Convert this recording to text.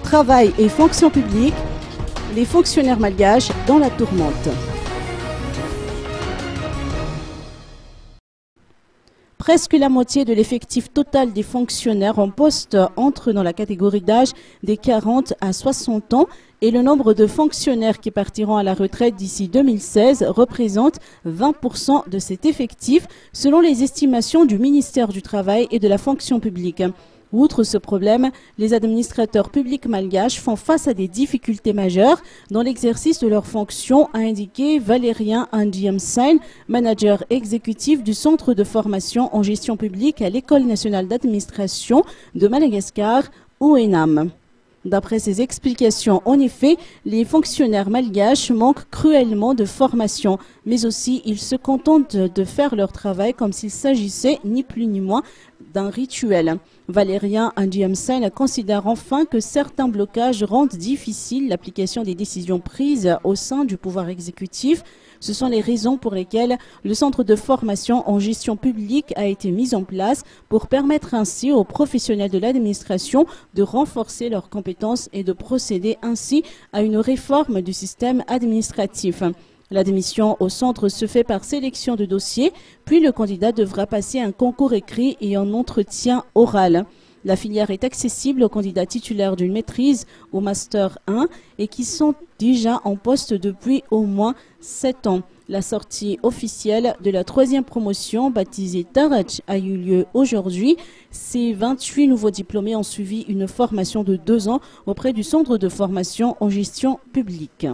Travail et fonction publique, les fonctionnaires malgaches dans la tourmente. Presque la moitié de l'effectif total des fonctionnaires en poste entre dans la catégorie d'âge des 40 à 60 ans et le nombre de fonctionnaires qui partiront à la retraite d'ici 2016 représente 20% de cet effectif selon les estimations du ministère du Travail et de la fonction publique. Outre ce problème, les administrateurs publics malgaches font face à des difficultés majeures dans l'exercice de leurs fonctions, a indiqué Valérien Ndiamsain, manager exécutif du Centre de formation en gestion publique à l'École nationale d'administration de Madagascar, ONAM. D'après ses explications, en effet, les fonctionnaires malgaches manquent cruellement de formation, mais aussi ils se contentent de faire leur travail comme s'il s'agissait ni plus ni moins d'un rituel. Valérien Ndiamsain considère enfin que certains blocages rendent difficile l'application des décisions prises au sein du pouvoir exécutif. Ce sont les raisons pour lesquelles le centre de formation en gestion publique a été mis en place pour permettre ainsi aux professionnels de l'administration de renforcer leurs compétences et de procéder ainsi à une réforme du système administratif. L'admission au centre se fait par sélection de dossiers, puis le candidat devra passer un concours écrit et un entretien oral. La filière est accessible aux candidats titulaires d'une maîtrise au Master 1 et qui sont déjà en poste depuis au moins 7 ans. La sortie officielle de la 3e promotion, baptisée Tarach, a eu lieu aujourd'hui. Ces 28 nouveaux diplômés ont suivi une formation de 2 ans auprès du Centre de formation en gestion publique.